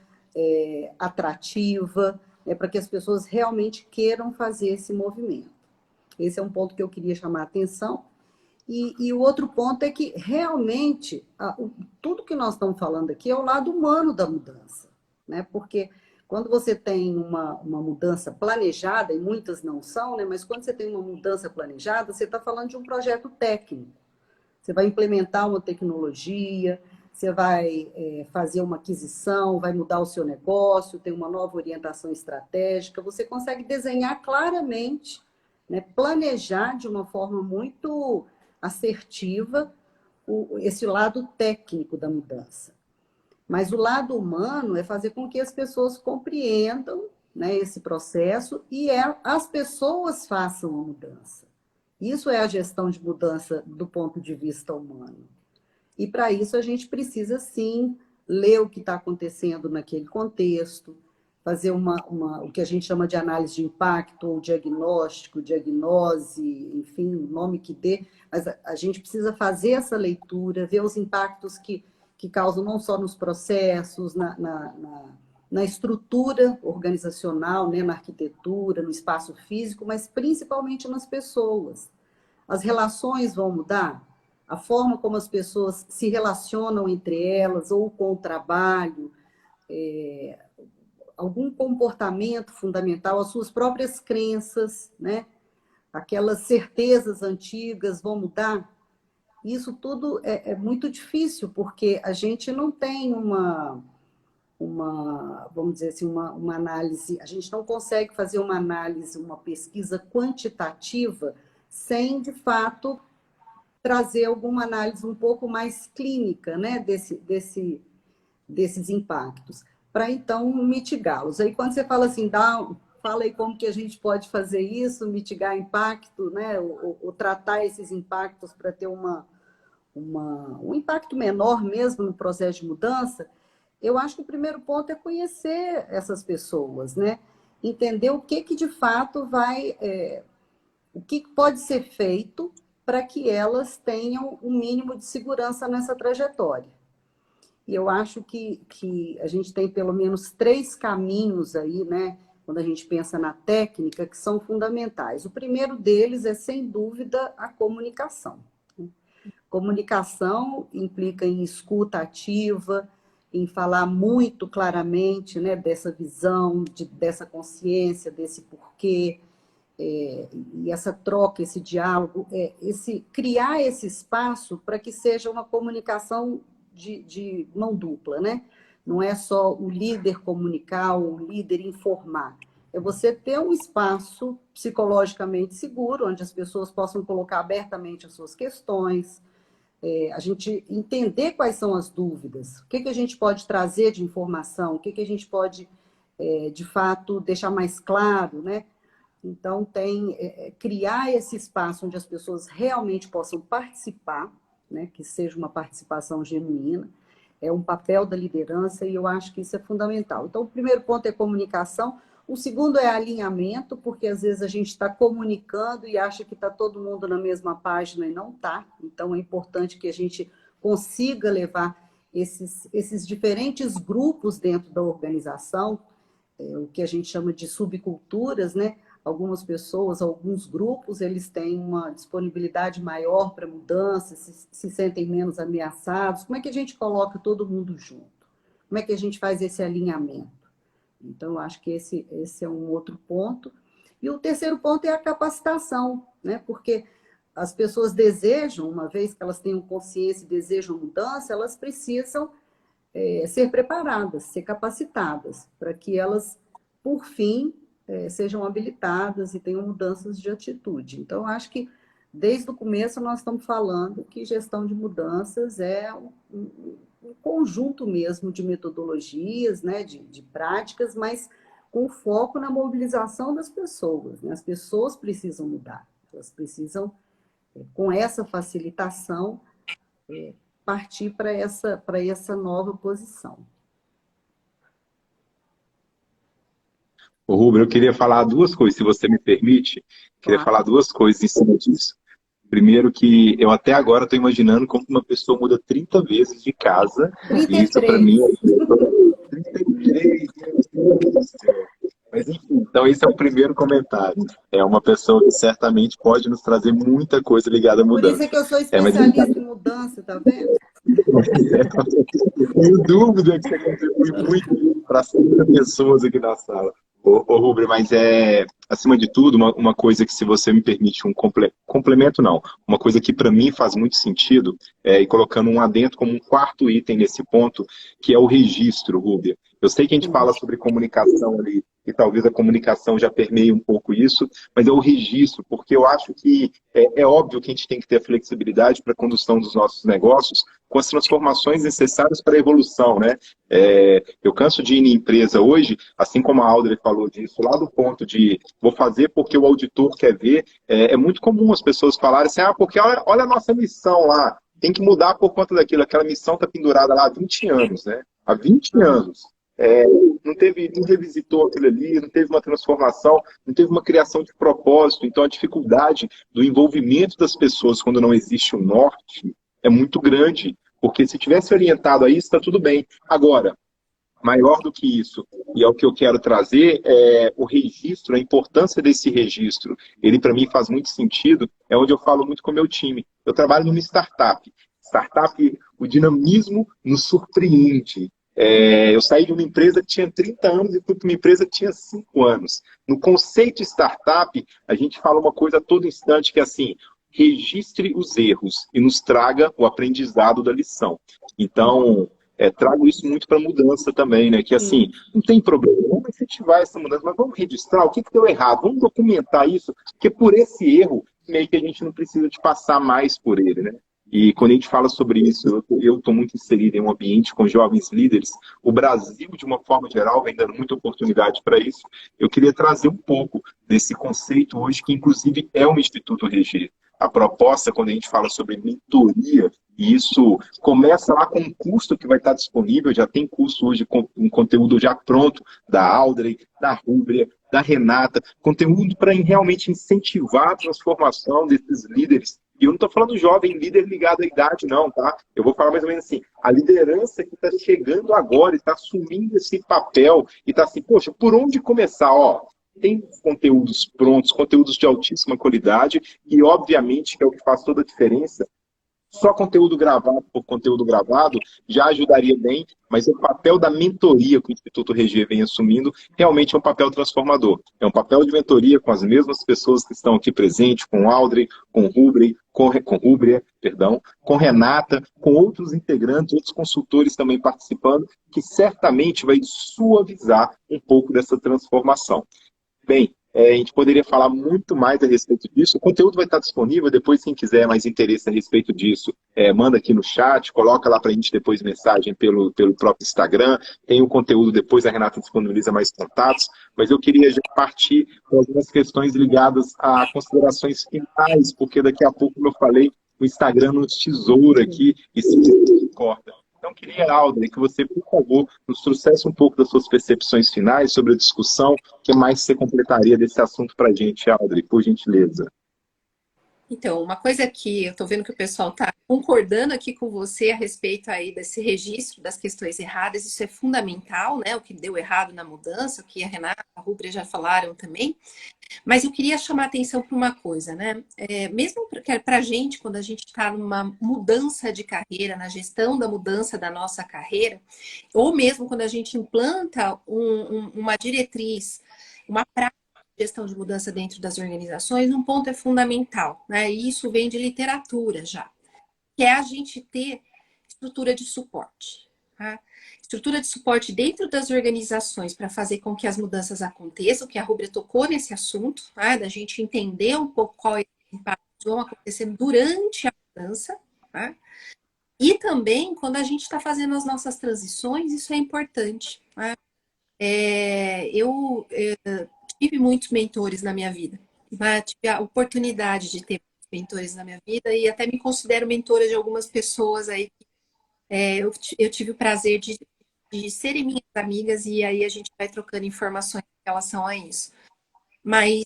atrativa, né, para que as pessoas realmente queiram fazer esse movimento. Esse é um ponto que eu queria chamar a atenção. E o outro ponto é que, realmente, tudo que nós estamos falando aqui é o lado humano da mudança, né? Porque quando você tem uma mudança planejada, e muitas não são, né? Mas quando você tem uma mudança planejada, você está falando de um projeto técnico. Você vai implementar uma tecnologia, você vai fazer uma aquisição, vai mudar o seu negócio, tem uma nova orientação estratégica, você consegue desenhar claramente, né, planejar de uma forma muito assertiva esse lado técnico da mudança. Mas o lado humano é fazer com que as pessoas compreendam, né, esse processo e as pessoas façam a mudança. Isso é a gestão de mudança do ponto de vista humano. E para isso a gente precisa, sim, ler o que está acontecendo naquele contexto, fazer o que a gente chama de análise de impacto, ou diagnóstico, diagnose, enfim, o nome que dê, mas a gente precisa fazer essa leitura, ver os impactos que causam não só nos processos, na estrutura organizacional, né, na arquitetura, no espaço físico, mas principalmente nas pessoas. As relações vão mudar? A forma como as pessoas se relacionam entre elas, ou com o trabalho, algum comportamento fundamental, as suas próprias crenças, né? Aquelas certezas antigas vão mudar? Isso tudo é muito difícil, porque a gente não tem vamos dizer assim, uma análise, a gente não consegue fazer uma análise, uma pesquisa quantitativa, sem, de fato, trazer alguma análise um pouco mais clínica, né, desses impactos, para então mitigá-los. Aí quando você fala assim, fala aí como que a gente pode fazer isso, mitigar impacto, né, ou tratar esses impactos para ter um impacto menor mesmo no processo de mudança, eu acho que o primeiro ponto é conhecer essas pessoas, né? Entender o que de fato o que pode ser feito para que elas tenham um mínimo de segurança nessa trajetória. E eu acho que a gente tem pelo menos 3 caminhos aí, né? Quando a gente pensa na técnica, que são fundamentais. O primeiro deles é, sem dúvida, a comunicação. Comunicação implica em escuta ativa, em falar muito claramente, né, dessa visão, dessa consciência, desse porquê, e essa troca, esse diálogo, criar esse espaço para que seja uma comunicação de mão dupla, né? Não é só o líder comunicar, o líder informar. É você ter um espaço psicologicamente seguro, onde as pessoas possam colocar abertamente as suas questões, a gente entender quais são as dúvidas, o que a gente pode trazer de informação, o que a gente pode, de fato, deixar mais claro, né? Então, criar esse espaço onde as pessoas realmente possam participar, né? Que seja uma participação genuína, é um papel da liderança e eu acho que isso é fundamental. Então, o primeiro ponto é comunicação, o segundo é alinhamento, porque às vezes a gente está comunicando e acha que está todo mundo na mesma página e não está. Então, é importante que a gente consiga levar esses diferentes grupos dentro da organização, o que a gente chama de subculturas, né? Algumas pessoas, alguns grupos, eles têm uma disponibilidade maior para mudança, se sentem menos ameaçados. Como é que a gente coloca todo mundo junto? Como é que a gente faz esse alinhamento? Então, eu acho que esse é um outro ponto. E o terceiro ponto é a capacitação, né? Porque as pessoas desejam, uma vez que elas tenham consciência e desejam mudança, elas precisam ser preparadas, ser capacitadas, para que elas, por fim, sejam habilitadas e tenham mudanças de atitude. Então, acho que, desde o começo, nós estamos falando que gestão de mudanças é um conjunto mesmo de metodologias, né, de práticas, mas com foco na mobilização das pessoas, né? As pessoas precisam mudar, elas precisam, com essa facilitação, partir para essa nova posição. Ô, Rubem, eu queria falar 2 coisas, se você me permite. Queria falar 2 coisas em cima disso. Primeiro que eu até agora estou imaginando como uma pessoa muda 30 vezes de casa. 33. E isso para mim é 33, meu Deus do céu. Mas enfim, então esse é o primeiro comentário. É uma pessoa que certamente pode nos trazer muita coisa ligada à Por mudança. isso é que eu sou especialista em mudança, tá vendo? Eu tenho dúvida que você contribui muito para 50 pessoas aqui na sala. Ô Rubem, mas acima de tudo, uma coisa que, se você me permite, complemento não, uma coisa que para mim faz muito sentido, e colocando um adendo como um 4º item nesse ponto, que é o registro, Rubem. Eu sei que a gente fala sobre comunicação ali, e talvez a comunicação já permeie um pouco isso, mas é o registro, porque eu acho que é óbvio que a gente tem que ter a flexibilidade para a condução dos nossos negócios com as transformações necessárias para a evolução, né? Eu canso de ir em empresa hoje, assim como a Audrey falou disso, lá do ponto de vou fazer porque o auditor quer ver, é muito comum as pessoas falarem assim, porque olha a nossa missão lá, tem que mudar por conta daquilo, aquela missão está pendurada lá há 20 anos, né? Há 20 anos. Não revisitou aquilo ali, não teve uma transformação, não teve uma criação de propósito. Então, a dificuldade do envolvimento das pessoas quando não existe um norte é muito grande, porque se tivesse orientado a isso, está tudo bem. Agora, maior do que isso, e é o que eu quero trazer, é o registro, a importância desse registro. Ele, para mim, faz muito sentido, é onde eu falo muito com o meu time. Eu trabalho numa startup. Startup, o dinamismo nos surpreende. Eu saí de uma empresa que tinha 30 anos e fui para uma empresa que tinha 5 anos. No conceito de startup, a gente fala uma coisa a todo instante, que é assim, registre os erros e nos traga o aprendizado da lição. Então, trago isso muito para a mudança também, né? Que assim, não tem problema, vamos incentivar essa mudança, mas vamos registrar o que deu errado, vamos documentar isso, porque por esse erro, meio que a gente não precisa de passar mais por ele, né? E quando a gente fala sobre isso, eu estou muito inserido em um ambiente com jovens líderes. O Brasil, de uma forma geral, vem dando muita oportunidade para isso. Eu queria trazer um pouco desse conceito hoje, que inclusive é um Instituto RG. A proposta, quando a gente fala sobre mentoria, E isso começa lá com um custo que vai estar disponível, já tem curso hoje com um conteúdo já pronto da Audrey, da Rúbria, da Renata, conteúdo para realmente incentivar a transformação desses líderes. E eu não estou falando jovem líder ligado à idade, não, tá? Eu vou falar mais ou menos assim, a liderança que está chegando agora, está assumindo esse papel e está assim, poxa, por onde começar? Ó, tem conteúdos prontos, conteúdos de altíssima qualidade e, obviamente, que é o que faz toda a diferença. Só conteúdo gravado por conteúdo gravado já ajudaria bem, mas o papel da mentoria que o Instituto Reger vem assumindo realmente é um papel transformador. É um papel de mentoria com as mesmas pessoas que estão aqui presentes, com Audrey, com Rúbria, com Renata, com outros integrantes, outros consultores também participando, que certamente vai suavizar um pouco dessa transformação. Bem, a gente poderia falar muito mais a respeito disso. O conteúdo vai estar disponível, depois quem quiser mais interesse a respeito disso, manda aqui no chat, coloca lá para a gente depois mensagem pelo próprio Instagram. Tem o conteúdo depois, a Renata disponibiliza mais contatos, mas eu queria já partir com algumas questões ligadas a considerações finais, porque daqui a pouco, como eu falei, o Instagram nos tesoura aqui e se corta. Então, queria, Audrey, que você, por favor, nos trouxesse um pouco das suas percepções finais sobre a discussão. O que mais você completaria desse assunto para a gente, Audrey, por gentileza? Então, uma coisa que eu estou vendo que o pessoal está concordando aqui com você a respeito aí desse registro das questões erradas, isso é fundamental, né? O que deu errado na mudança, o que a Renata, a Rúbria já falaram também. Mas eu queria chamar a atenção para uma coisa, né? Mesmo para a gente, quando a gente está numa mudança de carreira, na gestão da mudança da nossa carreira, ou mesmo quando a gente implanta uma diretriz, uma prática de gestão de mudança dentro das organizações, um ponto é fundamental, né? E isso vem de literatura já, que é a gente ter estrutura de suporte, tá? Estrutura de suporte dentro das organizações para fazer com que as mudanças aconteçam, que a Rúbria tocou nesse assunto, tá? Da gente entender um pouco quais impactos vão acontecendo durante a mudança, tá? E também, quando a gente está fazendo as nossas transições, isso é importante, tá? Eu tive muitos mentores na minha vida, tá? Tive a oportunidade de ter mentores na minha vida e até me considero mentora de algumas pessoas aí. Eu tive o prazer de serem minhas amigas e aí a gente vai trocando informações em relação a isso. Mas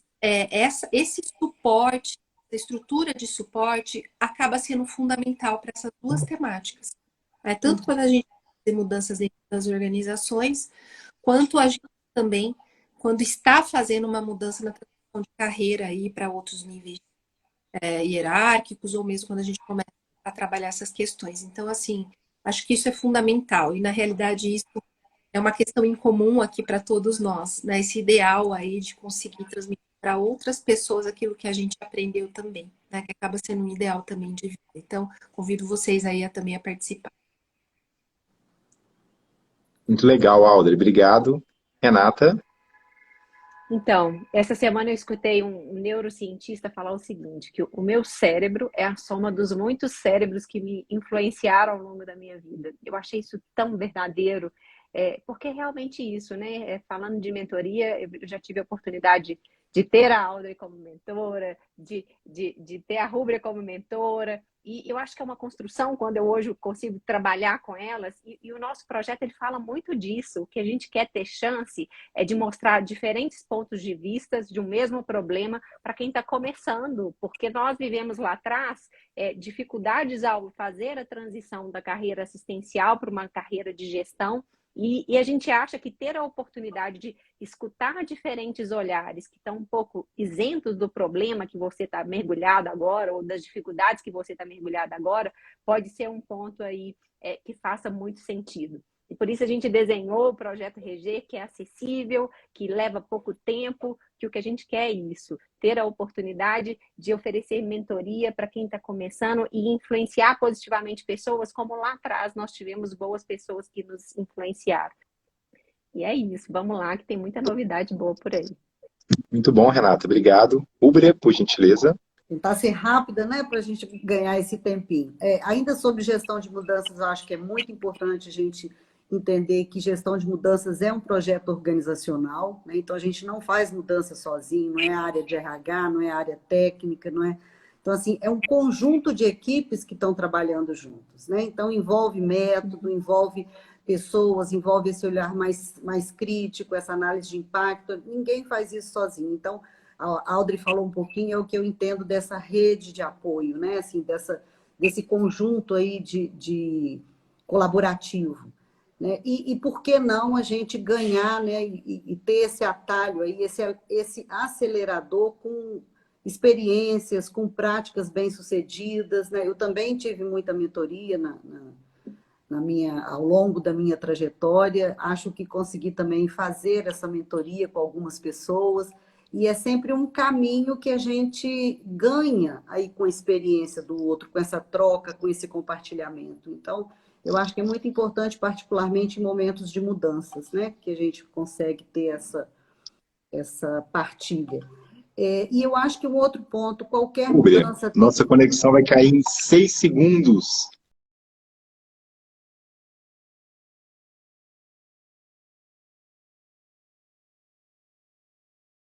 esse suporte, essa estrutura de suporte acaba sendo fundamental para essas duas temáticas. Tanto quando a gente faz mudanças dentro das organizações, quanto a gente também, quando está fazendo uma mudança na transição de carreira aí para outros níveis hierárquicos, ou mesmo quando a gente começa a trabalhar essas questões. Então, assim, acho que isso é fundamental. E, na realidade, isso é uma questão em comum aqui para todos nós, né? Esse ideal aí de conseguir transmitir para outras pessoas aquilo que a gente aprendeu também, né? Que acaba sendo um ideal também de vida. Então, convido vocês aí também a participar. Muito legal, Audrey. Obrigado. Renata? Então, essa semana eu escutei um neurocientista falar o seguinte, que o meu cérebro é a soma dos muitos cérebros que me influenciaram ao longo da minha vida. Eu achei isso tão verdadeiro, porque é realmente isso, né? Falando de mentoria, eu já tive a oportunidade de ter a Audrey como mentora, de ter a Rúbria como mentora, e eu acho que é uma construção quando eu hoje consigo trabalhar com elas, e o nosso projeto ele fala muito disso. O que a gente quer ter chance é de mostrar diferentes pontos de vista de um mesmo problema para quem está começando, porque nós vivemos lá atrás dificuldades ao fazer a transição da carreira assistencial para uma carreira de gestão, e a gente acha que ter a oportunidade de escutar diferentes olhares que estão um pouco isentos do problema que você está mergulhado agora, ou das dificuldades que você está mergulhado agora, pode ser um ponto aí que faça muito sentido. E por isso a gente desenhou o Projeto Reger, que é acessível, que leva pouco tempo, que o que a gente quer é isso, ter a oportunidade de oferecer mentoria para quem está começando e influenciar positivamente pessoas, como lá atrás nós tivemos boas pessoas que nos influenciaram. E é isso, vamos lá, que tem muita novidade boa por aí. Muito bom, Renata. Obrigado. Rúbria, por gentileza. Tentar ser rápida, né, para a gente ganhar esse tempinho. Ainda sobre gestão de mudanças, eu acho que é muito importante a gente entender que gestão de mudanças é um projeto organizacional, né? Então a gente não faz mudança sozinho, não é área de RH, não é área técnica, não é. Então, assim, é um conjunto de equipes que estão trabalhando juntos, né? Então, envolve método, envolve pessoas, envolve esse olhar mais crítico, essa análise de impacto. Ninguém faz isso sozinho. Então, a Audrey falou um pouquinho, é o que eu entendo dessa rede de apoio, né? Assim, desse conjunto aí de colaborativo. Né? E por que não a gente ganhar, né? E ter esse atalho aí, esse acelerador com experiências, com práticas bem-sucedidas, né? Eu também tive muita mentoria ao longo da minha trajetória, acho que consegui também fazer essa mentoria com algumas pessoas, e é sempre um caminho que a gente ganha aí com a experiência do outro, com essa troca, com esse compartilhamento. Então, eu acho que é muito importante, particularmente em momentos de mudanças, né? Que a gente consegue ter essa partilha. E eu acho que um outro ponto, qualquer Uber, mudança... nossa conexão vai cair em 6 segundos.